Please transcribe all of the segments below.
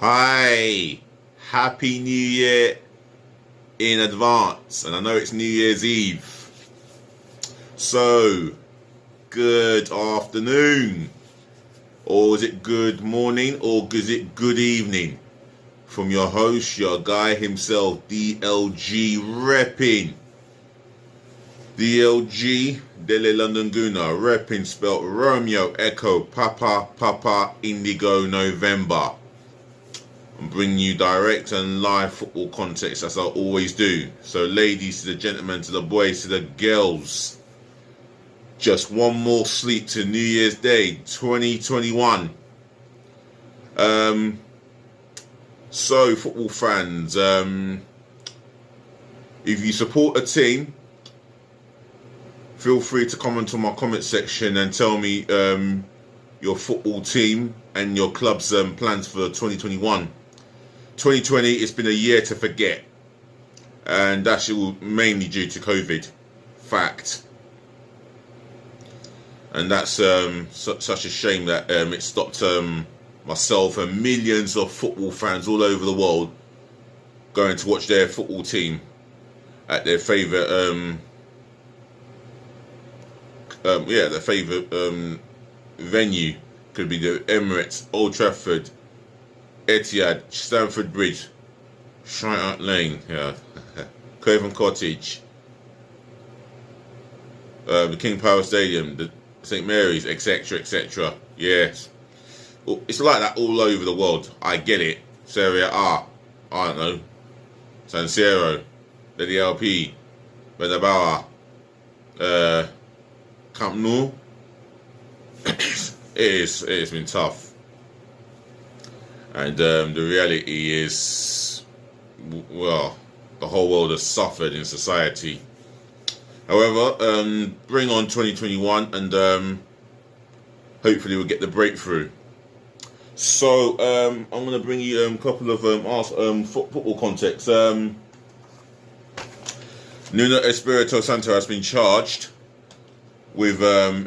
Hi, Happy New Year in advance, and I know it's New Year's Eve. So, good afternoon, or is it good morning, or is it good evening? From your host, your guy himself, DLG Reppin. DLG, Dele London Guna, Reppin spelt Romeo Echo Papa Papa Indigo November. I'm bringing you direct and live football context as I always do. So ladies to the gentlemen, to the boys, to the girls, just one more sleep to New Year's Day 2021. So football fans, if you support a team, feel free to comment on my comment section and tell me your football team and your club's plans for 2021. 2020, it's been a year to forget, and that's mainly due to COVID. Fact. And that's such a shame that it stopped myself and millions of football fans all over the world going to watch their football team at their favourite their favourite venue. Could be the Emirates, Old Trafford, Etihad, Stamford Bridge, Shire Lane, Craven Cottage, the King Power Stadium, the St Mary's, etc., etc. Yes, it's like that all over the world. I get it. Serie A, I don't know, San Siro, the DLP, Bernabeu, Camp Nou. It's been tough. And the reality is, well, the whole world has suffered in society. However, bring on 2021 and hopefully we'll get the breakthrough. So I'm going to bring you a couple of football context. Nuno Espirito Santo has been charged with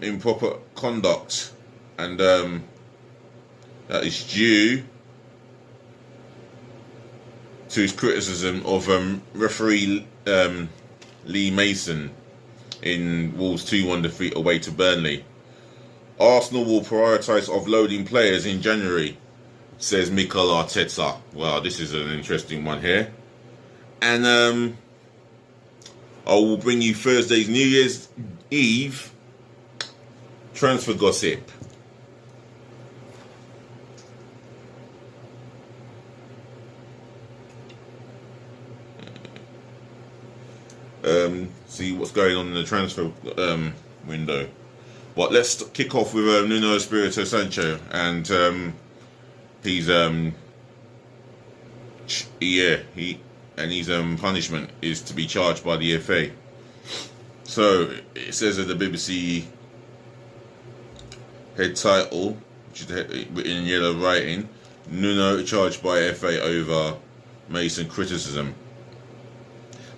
improper conduct, and that is due to his criticism of referee Lee Mason in Wolves' 2-1 defeat away to Burnley. Arsenal will prioritise offloading players in January, says Mikel Arteta. Well, this is an interesting one here. And I will bring you Thursday's New Year's Eve transfer gossip. See what's going on in the transfer window. But let's kick off with Nuno Espirito Santo, and his punishment is to be charged by the FA. So it says at the BBC head title, which is written in yellow writing, Nuno charged by FA over Mason criticism.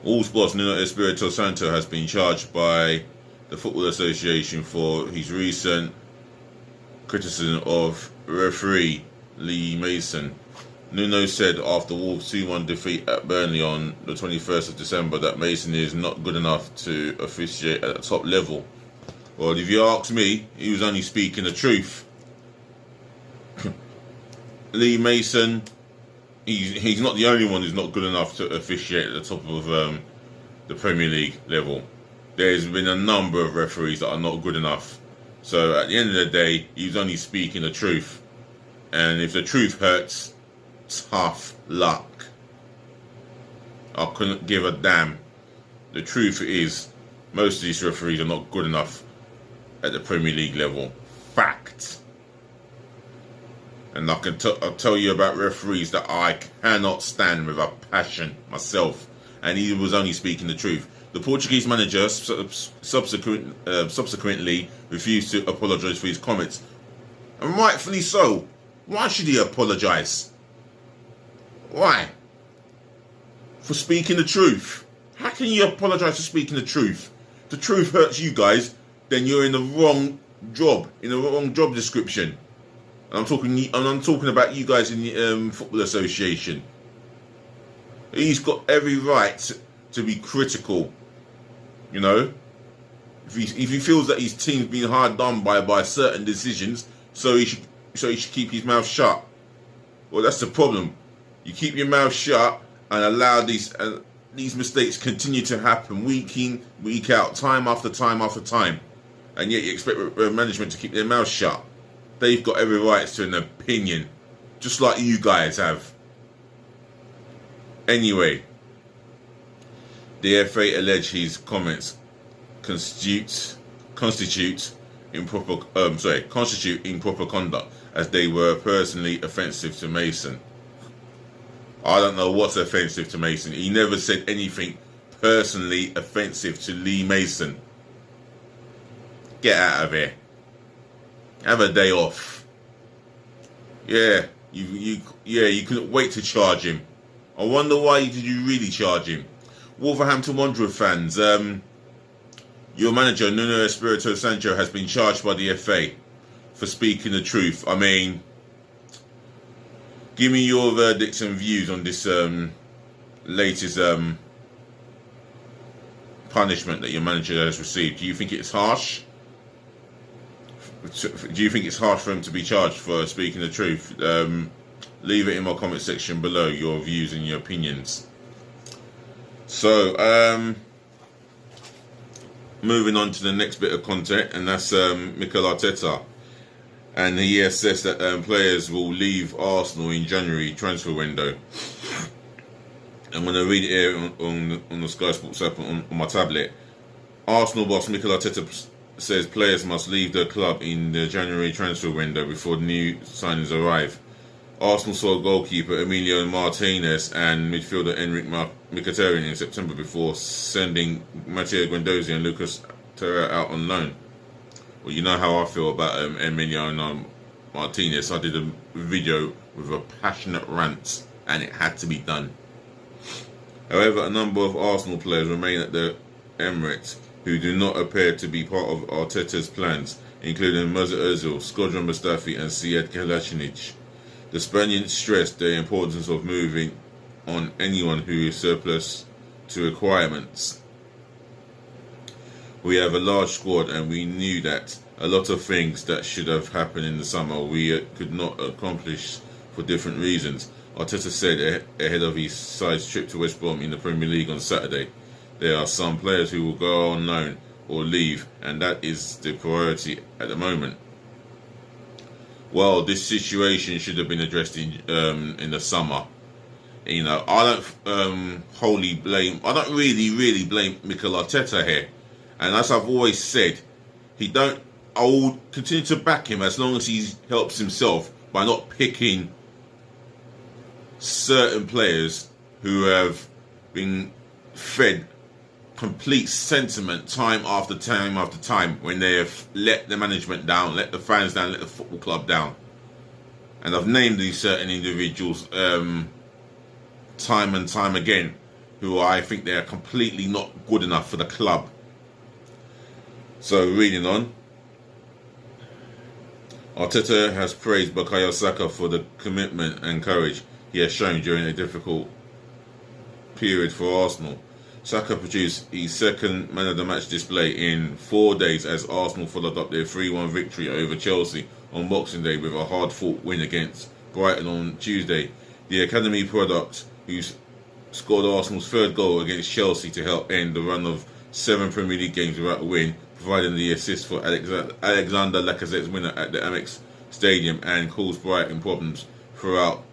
All Sports Nuno Espirito Santo has been charged by the Football Association for his recent criticism of referee Lee Mason. Nuno said after Wolves' 2-1 defeat at Burnley on the 21st of December that Mason is not good enough to officiate at the top level. Well, if you ask me, he was only speaking the truth. Lee Mason, he's not the only one who's not good enough to officiate at the top of the Premier League level. There's been a number of referees that are not good enough. So at the end of the day, he was only speaking the truth. And if the truth hurts, tough luck. I couldn't give a damn. The truth is, most of these referees are not good enough at the Premier League level. Fact. And I'll tell you about referees that I cannot stand with a passion myself. And he was only speaking the truth. The Portuguese manager subsequently refused to apologise for his comments. And rightfully so. Why should he apologise? Why? For speaking the truth. How can you apologise for speaking the truth? If the truth hurts you guys, then you're in the wrong job, in the wrong job description. I'm talking about you guys in the Football Association. He's got every right to be critical. You know, if he feels that his team's been hard done by certain decisions, so he should keep his mouth shut. Well, that's the problem. You keep your mouth shut and allow these mistakes continue to happen week in, week out, time after time after time, and yet you expect management to keep their mouth shut. They've got every right to an opinion, just like you guys have. Anyway, the FA allege his comments constitute improper conduct, as they were personally offensive to Mason. I don't know what's offensive to Mason. He never said anything personally offensive to Lee Mason. Get out of here. Have a day off. Yeah, you couldn't wait to charge him. I wonder why did you really charge him? Wolverhampton Wanderers fans, your manager Nuno Espirito Santo has been charged by the FA for speaking the truth. I mean, give me your verdicts and views on this latest punishment that your manager has received. Do you think it's harsh? Do you think it's harsh for him to be charged for speaking the truth? Leave it in my comment section below, your views and your opinions. So, moving on to the next bit of content, and that's Mikel Arteta. And he has said that players will leave Arsenal in January transfer window. I'm going to read it here on the Sky Sports app on my tablet. Arsenal boss Mikel Arteta says players must leave the club in the January transfer window before new signings arrive. Arsenal sold goalkeeper Emilio Martinez and midfielder Enric Mkhitaryan in September before sending Matteo Guendouzi and Lucas Torreira out on loan. Well, you know how I feel about Emilio Martinez. I did a video with a passionate rant, and it had to be done. However, a number of Arsenal players remain at the Emirates who do not appear to be part of Arteta's plans, including Mesut Ozil, Shkodran Mustafi and Sead Kolasinac. The Spaniards stressed the importance of moving on anyone who is surplus to requirements. We have a large squad and we knew that a lot of things that should have happened in the summer we could not accomplish for different reasons, Arteta said ahead of his side's trip to West Brom in the Premier League on Saturday. There are some players who will go on loan or leave, and that is the priority at the moment. Well, this situation should have been addressed in the summer. You know, I don't I don't really blame Mikel Arteta here. And as I've always said, I will continue to back him as long as he helps himself by not picking certain players who have been fed complete sentiment time after time after time when they have let the management down, let the fans down, let the football club down. And I've named these certain individuals time and time again who I think they are completely not good enough for the club. So, reading on, Arteta has praised Bukayo Saka for the commitment and courage he has shown during a difficult period for Arsenal. Saka produced his second man of the match display in 4 days as Arsenal followed up their 3-1 victory over Chelsea on Boxing Day with a hard-fought win against Brighton on Tuesday. The academy product, who scored Arsenal's third goal against Chelsea to help end the run of 7 Premier League games without a win, providing the assist for Alexander Lacazette's winner at the Amex Stadium, and caused Brighton problems throughout,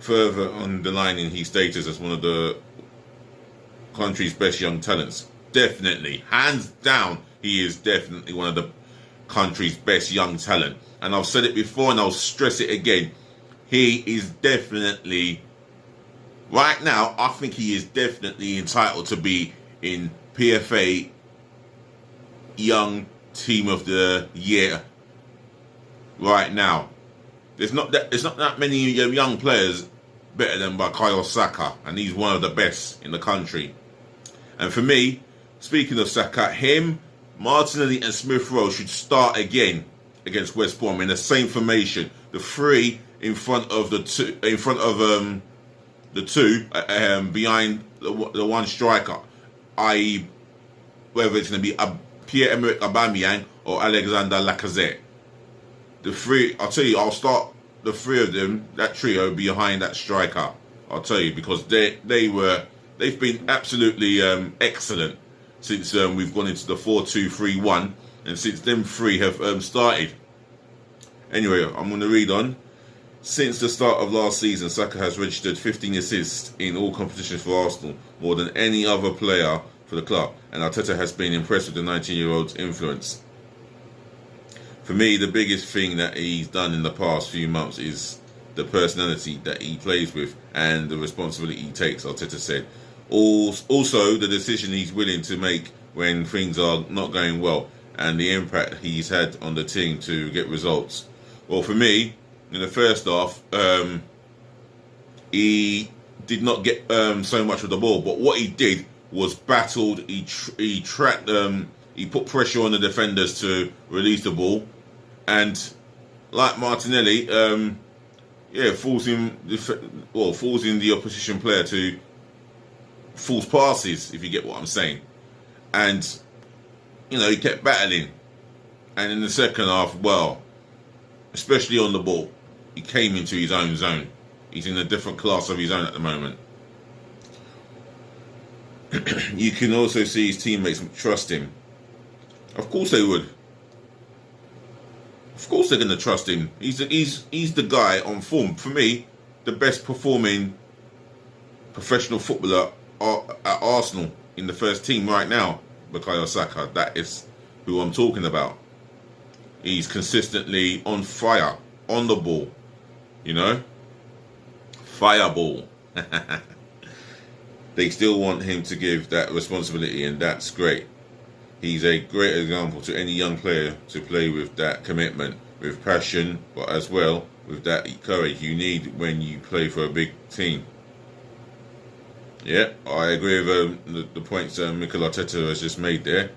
further underlining his status as one of the country's best young talents. Definitely, hands down, he is definitely one of the country's best young talent. And I've said it before and I'll stress it again. He is definitely, right now, I think he is definitely entitled to be in PFA Young Team of the Year right now. There's not that many young players better than Bukayo Saka, and he's one of the best in the country. And for me, speaking of Saka, him, Martinelli and Smith Rowe should start again against West Brom in the same formation the three in front of the two behind the one striker, i.e., whether it's going to be Pierre-Emerick Aubameyang or Alexander Lacazette. The three, I'll tell you, I'll start the three of them, that trio behind that striker. I'll tell you, because they've been absolutely excellent since we've gone into the 4-2-3-1, and since them three have started. Anyway, I'm going to read on. Since the start of last season, Saka has registered 15 assists in all competitions for Arsenal, more than any other player for the club, and Arteta has been impressed with the 19-year-old's influence. For me, the biggest thing that he's done in the past few months is the personality that he plays with and the responsibility he takes, Arteta said. Also, the decision he's willing to make when things are not going well, and the impact he's had on the team to get results. Well, for me, in the first half, he did not get so much of the ball, but what he did was battled. He tracked. He put pressure on the defenders to release the ball, and like Martinelli, forcing the opposition player to force passes, if you get what I'm saying. And he kept battling. And in the second half, well, especially on the ball, he came into his own zone. He's in a different class of his own at the moment. You can also see his teammates trust him. Of course they would. Of course they're going to trust him. He's the guy on form. For me, the best performing professional footballer at Arsenal in the first team right now, Bukayo Saka. That is who I'm talking about. He's consistently on fire, on the ball. Fireball. They still want him to give that responsibility, and that's great. He's a great example to any young player to play with that commitment, with passion, but as well with that courage you need when you play for a big team. Yeah, I agree with the points Mikel Arteta has just made there.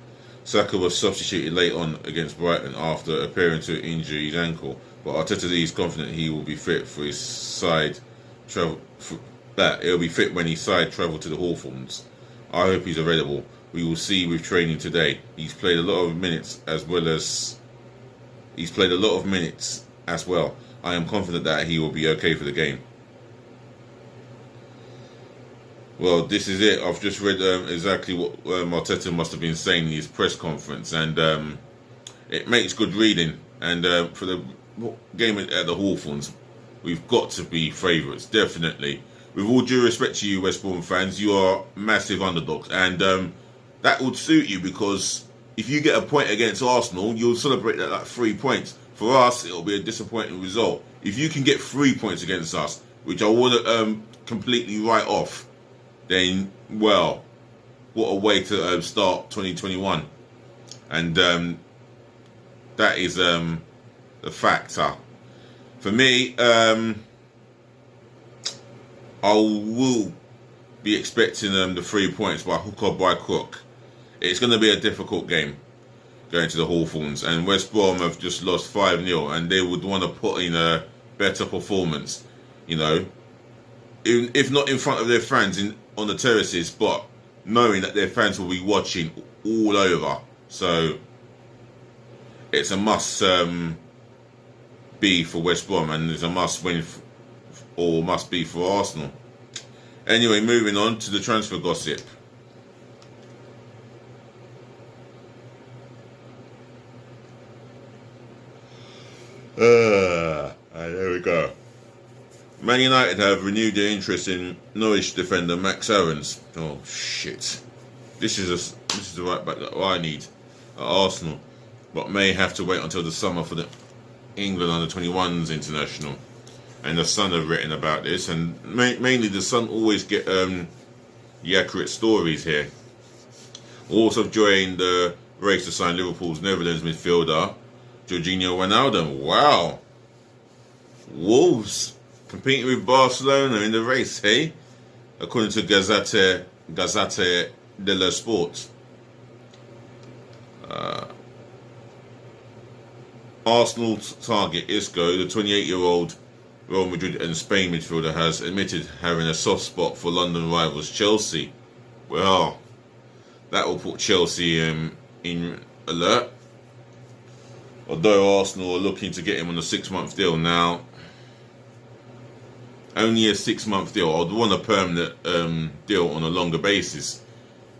Saka was substituted late on against Brighton after appearing to injure his ankle, but Arteta is confident he will be fit for his side travel. He'll be fit when his side travel to the Hawthorns. I hope he's available. We will see with training today. He's played a lot of minutes as well. I am confident that he will be okay for the game. Well, this is it. I've just read exactly what Arteta must have been saying in his press conference, and it makes good reading. And for the game at the Hawthorns, we've got to be favourites, definitely. With all due respect to you, West Brom fans, you are massive underdogs, and that would suit you, because if you get a point against Arsenal, you'll celebrate that like 3 points. For us, it'll be a disappointing result. If you can get 3 points against us, which I want to completely write off, then, well, what a way to start 2021. And that is the factor. For me, I will be expecting the 3 points by hook or by crook. It's going to be a difficult game going to the Hawthorns, and West Brom have just lost 5-0, and they would want to put in a better performance, if not in front of their fans on the terraces, but knowing that their fans will be watching all over. So it's a must be for West Brom, and it's a must win or must be for Arsenal. Anyway, moving on to the transfer gossip. There we go. Man United have renewed their interest in Norwich defender Max Aarons. Oh shit! This is the right back that I need at Arsenal, but may have to wait until the summer for the England under-21s international. And the Sun have written about this, and mainly the Sun always get the accurate stories here. Also joined the race to sign Liverpool's Netherlands midfielder Jorginho Wijnaldum. Wow, Wolves competing with Barcelona in the race, hey? According to Gazzetta dello Sport. Arsenal target Isco, the 28-year-old Real Madrid and Spain midfielder, has admitted having a soft spot for London rivals Chelsea. Well, that will put Chelsea in alert. Although Arsenal are looking to get him on a 6-month deal now. Only a 6-month deal. I'd want a permanent deal on a longer basis,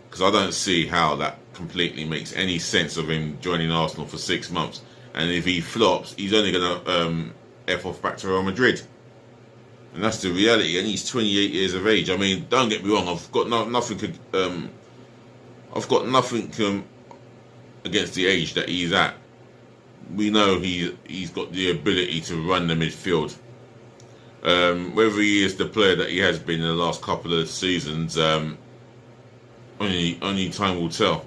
because I don't see how that completely makes any sense of him joining Arsenal for 6 months. And if he flops, he's only going to F off back to Real Madrid. And that's the reality. And he's 28 years of age. I mean, don't get me wrong. I've got nothing against the age that he's at. We know he's got the ability to run the midfield. Whether he is the player that he has been in the last couple of seasons, only time will tell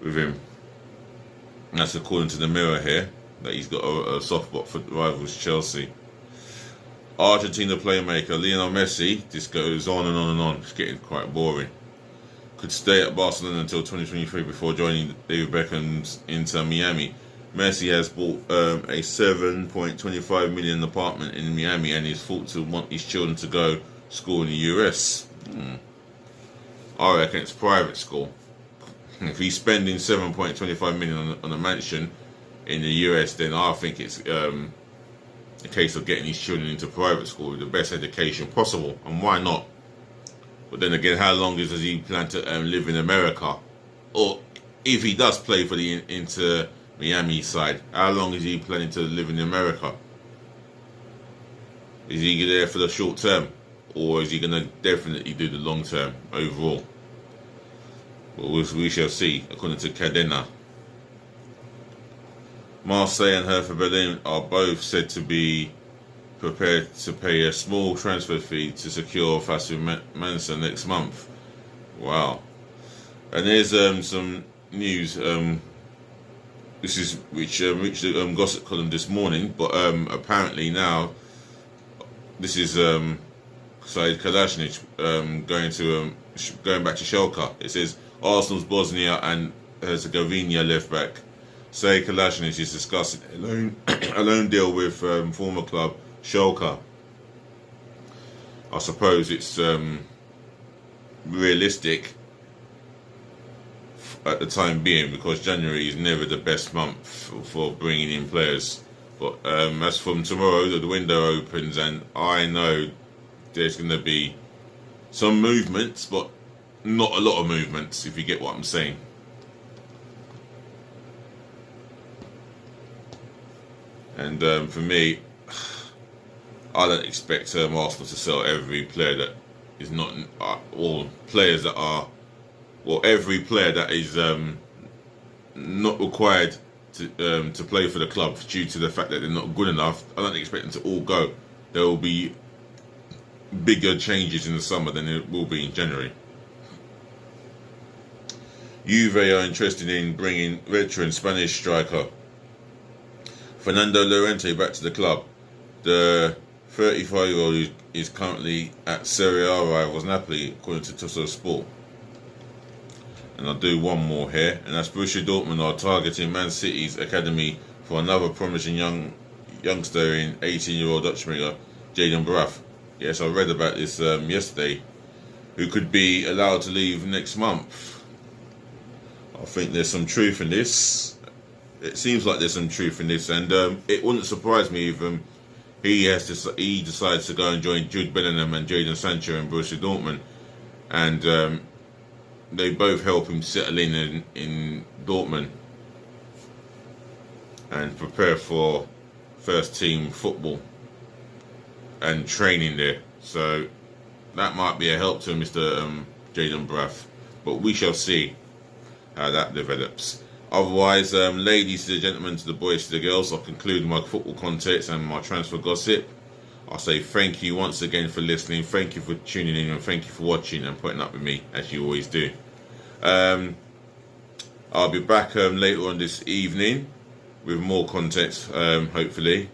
with him. And that's according to the Mirror here, that he's got a soft spot for rivals Chelsea. Argentina playmaker Lionel Messi, this goes on and on and on, it's getting quite boring, could stay at Barcelona until 2023 before joining David Beckham's Inter Miami. Messi has bought a $7.25 million apartment in Miami and is thought to want his children to go school in the US. I reckon it's private school. If he's spending $7.25 million on a mansion in the US, then I think it's a case of getting his children into private school with the best education possible. And why not? But then again, how long does he plan to live in America? Or if he does play for the Inter Miami side, how long is he planning to live in America? Is he there for the short term, or is he going to definitely do the long term overall? Well, we shall see, according to Cadena. Marseille and Hertha Berlin are both said to be prepared to pay a small transfer fee to secure Fasu Mansa next month. Wow. And there's some news. This is which reached the gossip column this morning, but apparently now this is Said Kalashnic going back to Schalke. It says Arsenal's Bosnia and Herzegovina left back Said Kalashnic is discussing a loan deal with former club Schalke. I suppose it's realistic at the time being, because January is never the best month for bringing in players. But as from tomorrow, the window opens, and I know there's going to be some movements, but not a lot of movements, if you get what I'm saying. And for me, I don't expect Arsenal to sell every player that is not, or players that are, well, every player that is not required to play for the club due to the fact that they're not good enough. I don't expect them to all go. There will be bigger changes in the summer than there will be in January. Juve are interested in bringing veteran Spanish striker Fernando Llorente back to the club. The 35-year-old is currently at Serie A rivals Napoli, according to Tutto Sport. And I'll do one more here, and that's Borussia Dortmund are targeting Man City's academy for another promising youngster in 18-year-old Dutch winger Jayden Braaf. Yes, I read about this yesterday, who could be allowed to leave next month. I think there's some truth in this. It seems like there's some truth in this, and it wouldn't surprise me if he decides to go and join Jude Bellingham and Jadon Sancho in Borussia Dortmund, and they both help him settle in Dortmund and prepare for first team football and training there. So that might be a help to Mr. Jayden Braaf, but we shall see how that develops. Otherwise, ladies to the gentlemen, to the boys to the girls, I'll conclude my football context and my transfer gossip. I'll say thank you once again for listening, thank you for tuning in, and thank you for watching and putting up with me, as you always do. I'll be back later on this evening with more context, hopefully,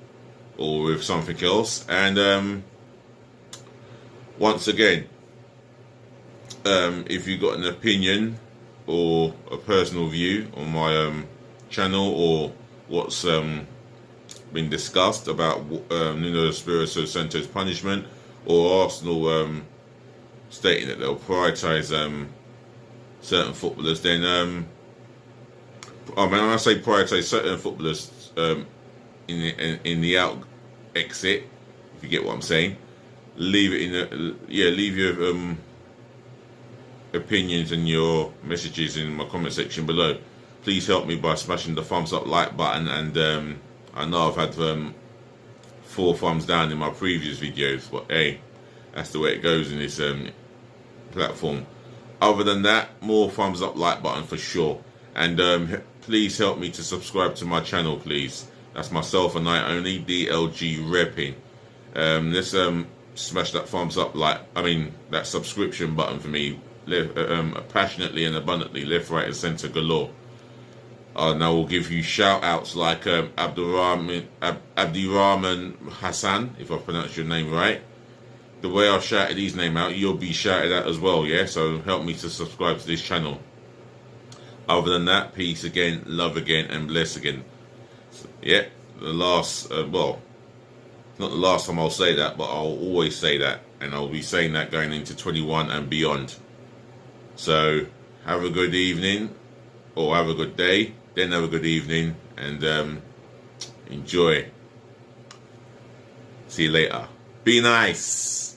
or with something else. And once again, if you've got an opinion or a personal view on my channel, or what's been discussed about Nuno Espirito Santo's punishment, or Arsenal stating that they'll prioritise certain footballers, then when I say prioritise certain footballers in the out exit, if you get what I'm saying, leave it in leave your opinions and your messages in my comment section below. Please help me by smashing the thumbs up like button, and I know I've had 4 thumbs down in my previous videos, but hey, that's the way it goes in this platform. Other than that, more thumbs up like button for sure, and please help me to subscribe to my channel, please. That's myself and I only, DLG Reppin. Let's smash that thumbs up that subscription button for me, passionately and abundantly, left, right and centre galore. And I will give you shout outs like Abdirahman Hassan, if I pronounced your name right. The way I shouted his name out, you'll be shouted at as well, yeah? So help me to subscribe to this channel. Other than that, peace again, love again, and bless again. So, yeah, the last, not the last time I'll say that, but I'll always say that. And I'll be saying that going into 21 and beyond. So, have a good evening, or have a good day, then have a good evening, and enjoy. See you later. Be nice.